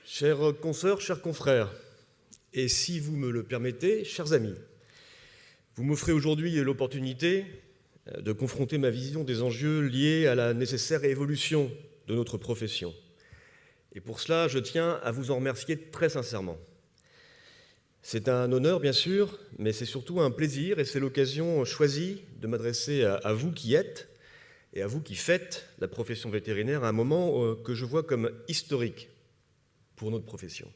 Chères consoeurs, chers confrères, et si vous me le permettez, chers amis, vous m'offrez aujourd'hui l'opportunité de confronter ma vision des enjeux liés à la nécessaire évolution de notre profession. Et pour cela, je tiens à vous en remercier très sincèrement. C'est un honneur, bien sûr, mais c'est surtout un plaisir et c'est l'occasion choisie de m'adresser à vous qui êtes et à vous qui faites la profession vétérinaire à un moment que je vois comme historique pour notre profession.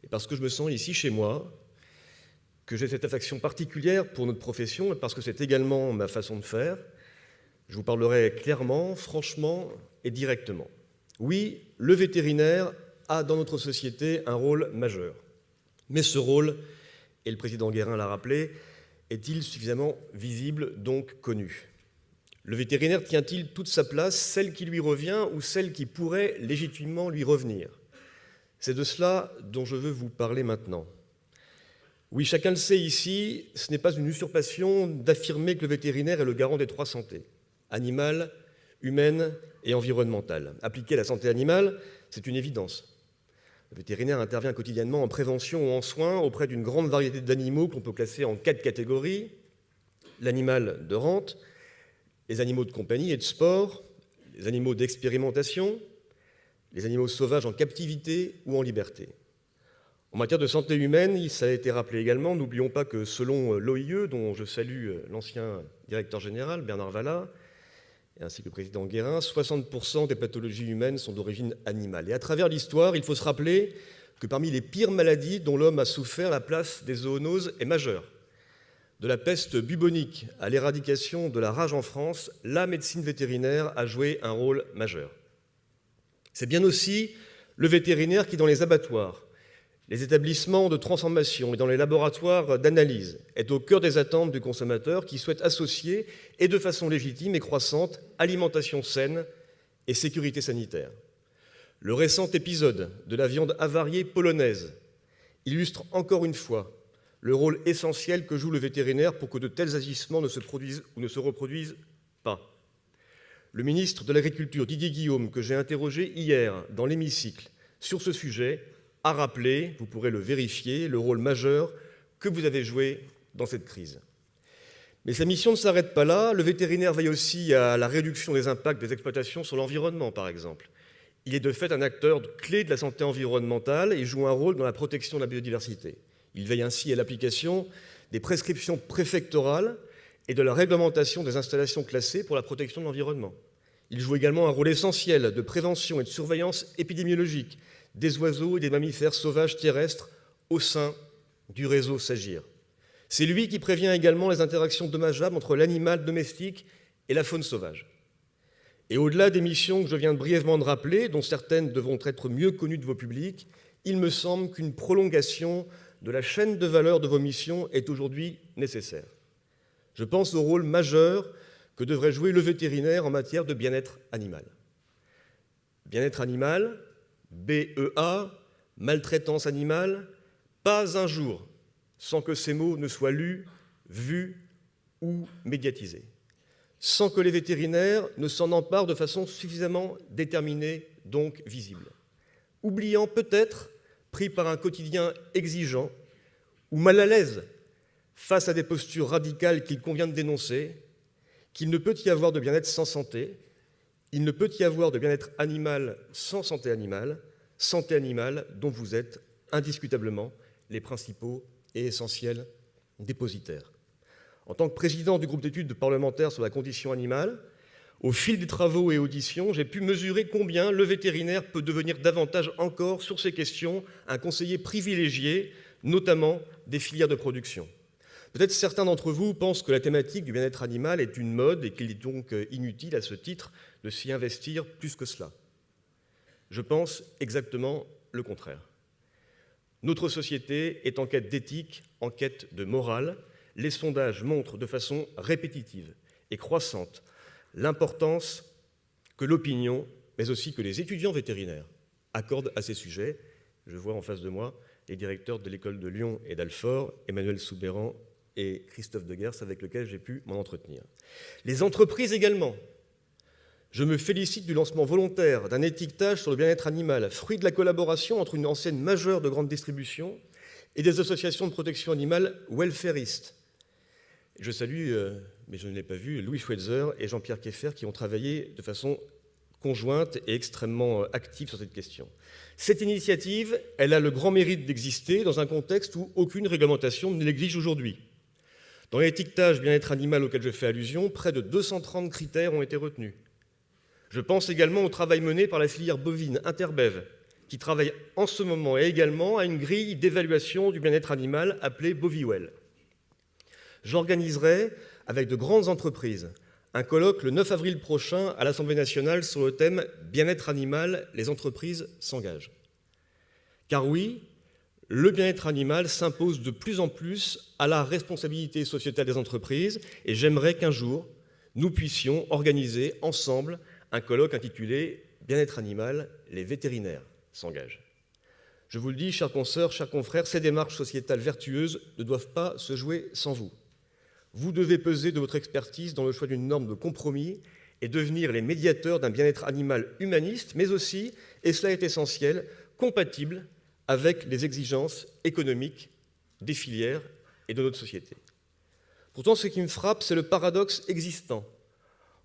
Et parce que je me sens ici chez moi, que j'ai cette affection particulière pour notre profession et parce que c'est également ma façon de faire, je vous parlerai clairement, franchement et directement. Oui, le vétérinaire a dans notre société un rôle majeur. Mais ce rôle, et le président Guérin l'a rappelé, est-il suffisamment visible, donc connu ? Le vétérinaire tient-il toute sa place, celle qui lui revient ou celle qui pourrait légitimement lui revenir ? C'est de cela dont je veux vous parler maintenant. Oui, chacun le sait ici, ce n'est pas une usurpation d'affirmer que le vétérinaire est le garant des trois santés, animale, humaine et environnementale. Appliquer à la santé animale, c'est une évidence. Le vétérinaire intervient quotidiennement en prévention ou en soins auprès d'une grande variété d'animaux que l'on peut classer en 4 catégories. L'animal de rente, les animaux de compagnie et de sport, les animaux d'expérimentation, les animaux sauvages en captivité ou en liberté. En matière de santé humaine, ça a été rappelé également, n'oublions pas que selon l'OIE, dont je salue l'ancien directeur général, Bernard Vallat, ainsi que le président Guérin, 60% des pathologies humaines sont d'origine animale. Et à travers l'histoire, il faut se rappeler que parmi les pires maladies dont l'homme a souffert, la place des zoonoses est majeure. De la peste bubonique à l'éradication de la rage en France, la médecine vétérinaire a joué un rôle majeur. C'est bien aussi le vétérinaire qui, dans les abattoirs, les établissements de transformation et dans les laboratoires d'analyse, est au cœur des attentes du consommateur qui souhaite associer, et de façon légitime et croissante, alimentation saine et sécurité sanitaire. Le récent épisode de la viande avariée polonaise illustre encore une fois le rôle essentiel que joue le vétérinaire pour que de tels agissements ne se produisent ou ne se reproduisent pas. Le ministre de l'Agriculture, Didier Guillaume, que j'ai interrogé hier dans l'hémicycle sur ce sujet, a rappelé, vous pourrez le vérifier, le rôle majeur que vous avez joué dans cette crise. Mais sa mission ne s'arrête pas là. Le vétérinaire veille aussi à la réduction des impacts des exploitations sur l'environnement, par exemple. Il est de fait un acteur clé de la santé environnementale et joue un rôle dans la protection de la biodiversité. Il veille ainsi à l'application des prescriptions préfectorales et de la réglementation des installations classées pour la protection de l'environnement. Il joue également un rôle essentiel de prévention et de surveillance épidémiologique des oiseaux et des mammifères sauvages terrestres au sein du réseau SAGIR. C'est lui qui prévient également les interactions dommageables entre l'animal domestique et la faune sauvage. Et au-delà des missions que je viens brièvement de rappeler, dont certaines devront être mieux connues de vos publics, il me semble qu'une prolongation de la chaîne de valeur de vos missions est aujourd'hui nécessaire. Je pense au rôle majeur que devrait jouer le vétérinaire en matière de bien-être animal. Bien-être animal, BEA, maltraitance animale, pas un jour sans que ces mots ne soient lus, vus ou médiatisés, sans que les vétérinaires ne s'en emparent de façon suffisamment déterminée, donc visible, oubliant peut-être, pris par un quotidien exigeant ou mal à l'aise face à des postures radicales qu'il convient de dénoncer, qu'il ne peut y avoir de bien-être sans santé, il ne peut y avoir de bien-être animal sans santé animale dont vous êtes indiscutablement les principaux et essentiels dépositaires. En tant que président du groupe d'études parlementaires sur la condition animale, au fil des travaux et auditions, j'ai pu mesurer combien le vétérinaire peut devenir davantage encore sur ces questions un conseiller privilégié, notamment des filières de production. Peut-être certains d'entre vous pensent que la thématique du bien-être animal est une mode et qu'il est donc inutile à ce titre de s'y investir plus que cela. Je pense exactement le contraire. Notre société est en quête d'éthique, en quête de morale. Les sondages montrent de façon répétitive et croissante l'importance que l'opinion, mais aussi que les étudiants vétérinaires accordent à ces sujets. Je vois en face de moi les directeurs de l'école de Lyon et d'Alfort, Emmanuel Soubeyran et Christophe Degers, avec lesquels j'ai pu m'en entretenir. Les entreprises également. Je me félicite du lancement volontaire d'un étiquetage sur le bien-être animal, fruit de la collaboration entre une enseigne majeure de grande distribution et des associations de protection animale welfaristes. Je salue, mais je ne l'ai pas vu, Louis Schweitzer et Jean-Pierre Keffer qui ont travaillé de façon conjointe et extrêmement active sur cette question. Cette initiative, elle a le grand mérite d'exister dans un contexte où aucune réglementation ne l'exige aujourd'hui. Dans l'étiquetage bien-être animal auquel je fais allusion, près de 230 critères ont été retenus. Je pense également au travail mené par la filière bovine Interbev, qui travaille en ce moment et également à une grille d'évaluation du bien-être animal appelée Boviwell. J'organiserai, avec de grandes entreprises, un colloque le 9 avril prochain à l'Assemblée nationale sur le thème « Bien-être animal, les entreprises s'engagent ». Car oui, le bien-être animal s'impose de plus en plus à la responsabilité sociétale des entreprises et j'aimerais qu'un jour, nous puissions organiser ensemble un colloque intitulé « Bien-être animal, les vétérinaires s'engagent ». Je vous le dis, chers consoeurs, chers confrères, ces démarches sociétales vertueuses ne doivent pas se jouer sans vous. Vous devez peser de votre expertise dans le choix d'une norme de compromis et devenir les médiateurs d'un bien-être animal humaniste, mais aussi, et cela est essentiel, compatible avec les exigences économiques des filières et de notre société. Pourtant, ce qui me frappe, c'est le paradoxe existant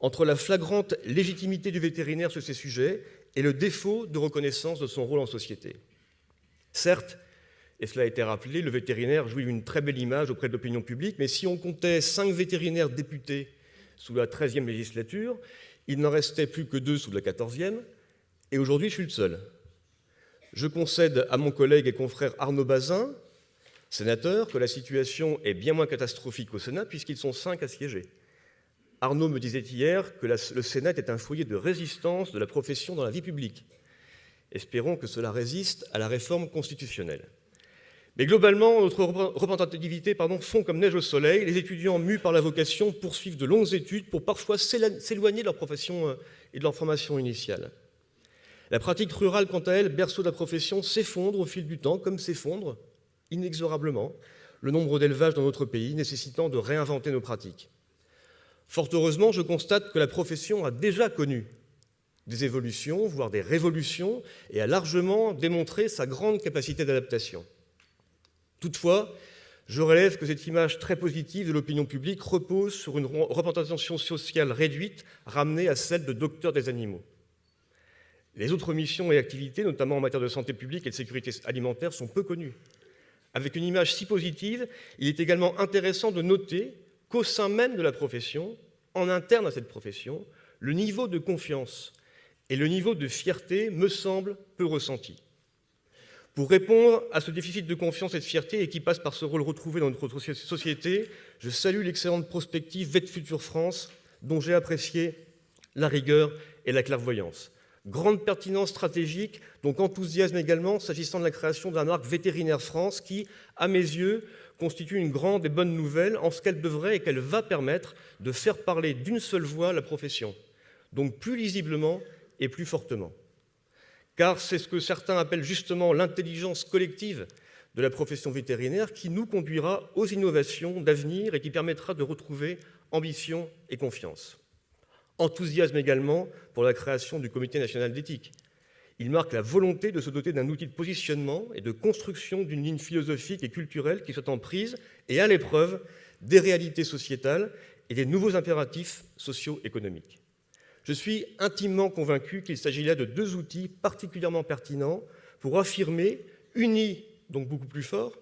entre la flagrante légitimité du vétérinaire sur ces sujets et le défaut de reconnaissance de son rôle en société. Certes, et cela a été rappelé, le vétérinaire jouit d'une très belle image auprès de l'opinion publique, mais si on comptait 5 vétérinaires députés sous la 13e législature, il n'en restait plus que 2 sous la 14e, et aujourd'hui je suis le seul. Je concède à mon collègue et confrère Arnaud Bazin, sénateur, que la situation est bien moins catastrophique au Sénat, puisqu'ils sont 5 à siéger. Arnaud me disait hier que le Sénat est un foyer de résistance de la profession dans la vie publique. Espérons que cela résiste à la réforme constitutionnelle. Mais globalement, notre représentativité fond comme neige au soleil. Les étudiants mus par la vocation poursuivent de longues études pour parfois s'éloigner de leur profession et de leur formation initiale. La pratique rurale, quant à elle, berceau de la profession, s'effondre au fil du temps, comme s'effondre inexorablement le nombre d'élevages dans notre pays, nécessitant de réinventer nos pratiques. Fort heureusement, je constate que la profession a déjà connu des évolutions, voire des révolutions, et a largement démontré sa grande capacité d'adaptation. Toutefois, je relève que cette image très positive de l'opinion publique repose sur une représentation sociale réduite, ramenée à celle de docteur des animaux. Les autres missions et activités, notamment en matière de santé publique et de sécurité alimentaire, sont peu connues. Avec une image si positive, il est également intéressant de noter qu'au sein même de la profession, en interne à cette profession, le niveau de confiance et le niveau de fierté me semblent peu ressentis. Pour répondre à ce déficit de confiance et de fierté, et qui passe par ce rôle retrouvé dans notre société, je salue l'excellente prospective VetFuture France, dont j'ai apprécié la rigueur et la clairvoyance. Grande pertinence stratégique, donc enthousiasme également s'agissant de la création de la marque Vétérinaire France, qui, à mes yeux, constitue une grande et bonne nouvelle en ce qu'elle devrait et qu'elle va permettre de faire parler d'une seule voix la profession, donc plus lisiblement et plus fortement. Car c'est ce que certains appellent justement l'intelligence collective de la profession vétérinaire qui nous conduira aux innovations d'avenir et qui permettra de retrouver ambition et confiance. Enthousiasme également pour la création du Comité national d'éthique. Il marque la volonté de se doter d'un outil de positionnement et de construction d'une ligne philosophique et culturelle qui soit en prise et à l'épreuve des réalités sociétales et des nouveaux impératifs socio-économiques. Je suis intimement convaincu qu'il s'agit là de 2 outils particulièrement pertinents pour affirmer, unis donc beaucoup plus fort,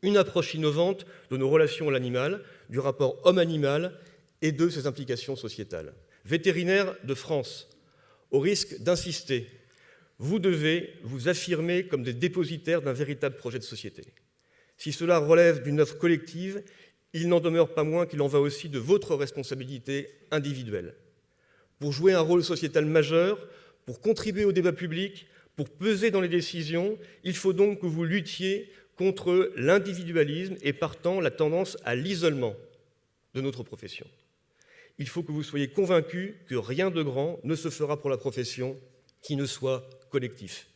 une approche innovante de nos relations à l'animal, du rapport homme-animal et de ses implications sociétales. Vétérinaires de France, au risque d'insister, vous devez vous affirmer comme des dépositaires d'un véritable projet de société. Si cela relève d'une œuvre collective, il n'en demeure pas moins qu'il en va aussi de votre responsabilité individuelle. Pour jouer un rôle sociétal majeur, pour contribuer au débat public, pour peser dans les décisions, il faut donc que vous luttiez contre l'individualisme et partant la tendance à l'isolement de notre profession. Il faut que vous soyez convaincus que rien de grand ne se fera pour la profession qui ne soit collectif.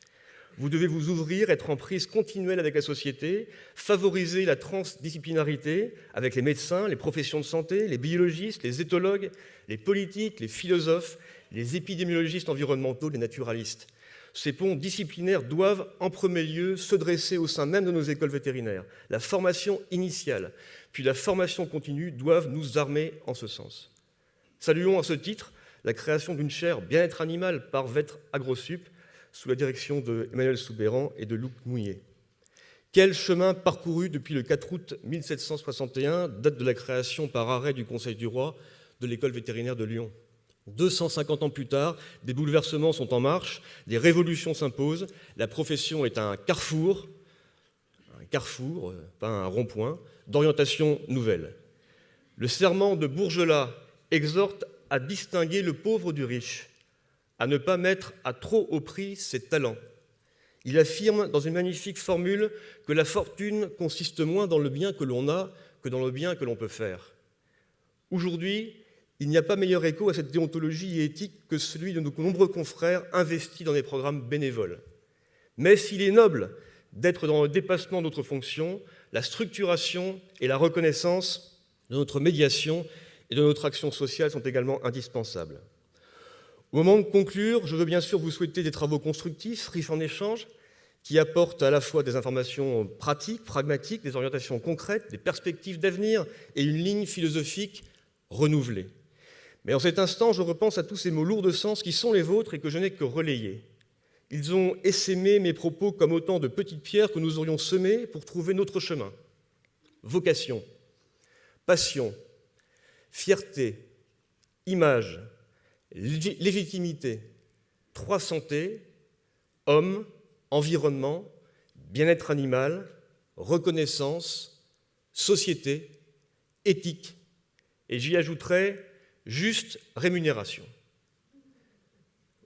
Vous devez vous ouvrir, être en prise continuelle avec la société, favoriser la transdisciplinarité avec les médecins, les professions de santé, les biologistes, les éthologues, les politiques, les philosophes, les épidémiologistes environnementaux, les naturalistes. Ces ponts disciplinaires doivent, en premier lieu, se dresser au sein même de nos écoles vétérinaires. La formation initiale, puis la formation continue doivent nous armer en ce sens. Saluons à ce titre la création d'une chaire bien-être animal par Vêtre AgroSup, sous la direction d'Emmanuel Soubeyran et de Luc Mouillet. Quel chemin parcouru depuis le 4 août 1761, date de la création par arrêt du Conseil du Roi de l'école vétérinaire de Lyon. 250 ans plus tard, des bouleversements sont en marche, des révolutions s'imposent, la profession est un carrefour, pas un rond-point, d'orientation nouvelle. Le serment de Bourgelat exhorte à distinguer le pauvre du riche, à ne pas mettre à trop haut prix ses talents. Il affirme dans une magnifique formule que la fortune consiste moins dans le bien que l'on a que dans le bien que l'on peut faire. Aujourd'hui, il n'y a pas meilleur écho à cette déontologie et éthique que celui de nos nombreux confrères investis dans des programmes bénévoles. Mais s'il est noble d'être dans le dépassement de notre fonction, la structuration et la reconnaissance de notre médiation et de notre action sociale sont également indispensables. Au moment de conclure, je veux bien sûr vous souhaiter des travaux constructifs, riches en échanges, qui apportent à la fois des informations pratiques, pragmatiques, des orientations concrètes, des perspectives d'avenir et une ligne philosophique renouvelée. Mais en cet instant, je repense à tous ces mots lourds de sens qui sont les vôtres et que je n'ai que relayés. Ils ont essaimé mes propos comme autant de petites pierres que nous aurions semées pour trouver notre chemin. Vocation, passion, fierté, image, légitimité, 3 santé, homme, environnement, bien-être animal, reconnaissance, société, éthique, et j'y ajouterai juste rémunération.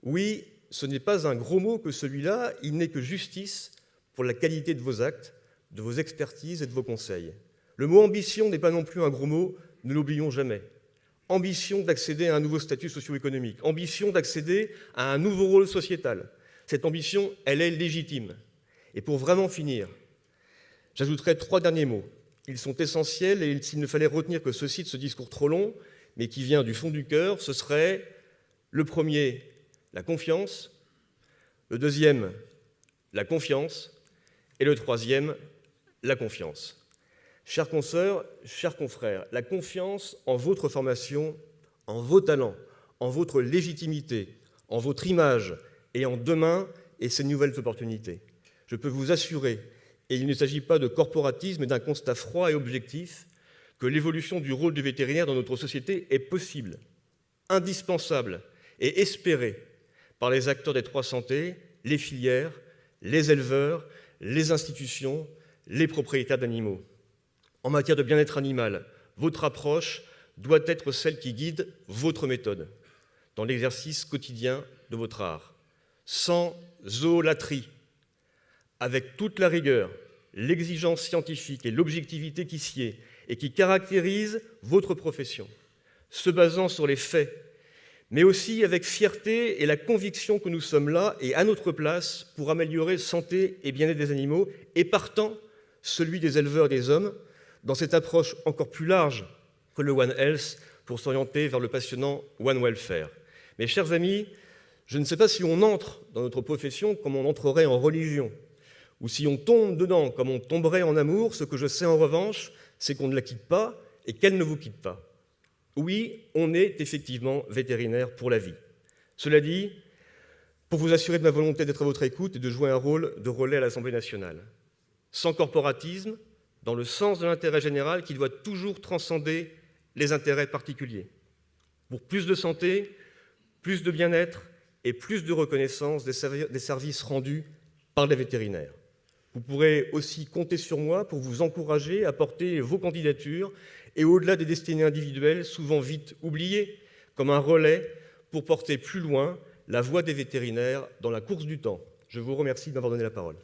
Oui, ce n'est pas un gros mot que celui-là, il n'est que justice pour la qualité de vos actes, de vos expertises et de vos conseils. Le mot ambition n'est pas non plus un gros mot, ne l'oublions jamais. Ambition d'accéder à un nouveau statut socio-économique, ambition d'accéder à un nouveau rôle sociétal. Cette ambition, elle est légitime. Et pour vraiment finir, j'ajouterai 3 derniers mots. Ils sont essentiels et s'il ne fallait retenir que ceci de ce discours trop long, mais qui vient du fond du cœur, ce serait le premier, la confiance, le deuxième, la confiance, et le troisième, la confiance. Chers consoeurs, chers confrères, la confiance en votre formation, en vos talents, en votre légitimité, en votre image et en demain et ces nouvelles opportunités. Je peux vous assurer, et il ne s'agit pas de corporatisme, mais d'un constat froid et objectif, que l'évolution du rôle du vétérinaire dans notre société est possible, indispensable et espérée par les acteurs des 3 santés, les filières, les éleveurs, les institutions, les propriétaires d'animaux. En matière de bien-être animal, votre approche doit être celle qui guide votre méthode dans l'exercice quotidien de votre art, sans zoolâtrie, avec toute la rigueur, l'exigence scientifique et l'objectivité qui sied et qui caractérisent votre profession, se basant sur les faits, mais aussi avec fierté et la conviction que nous sommes là et à notre place pour améliorer santé et bien-être des animaux et partant celui des éleveurs et des hommes, dans cette approche encore plus large que le One Health pour s'orienter vers le passionnant One Welfare. Mes chers amis, je ne sais pas si on entre dans notre profession comme on entrerait en religion, ou si on tombe dedans comme on tomberait en amour. Ce que je sais en revanche, c'est qu'on ne la quitte pas et qu'elle ne vous quitte pas. Oui, on est effectivement vétérinaire pour la vie. Cela dit, pour vous assurer de ma volonté d'être à votre écoute et de jouer un rôle de relais à l'Assemblée nationale, sans corporatisme, dans le sens de l'intérêt général qui doit toujours transcender les intérêts particuliers. Pour plus de santé, plus de bien-être et plus de reconnaissance des services rendus par les vétérinaires. Vous pourrez aussi compter sur moi pour vous encourager à porter vos candidatures et au-delà des destinées individuelles, souvent vite oubliées, comme un relais pour porter plus loin la voix des vétérinaires dans la course du temps. Je vous remercie de m'avoir donné la parole.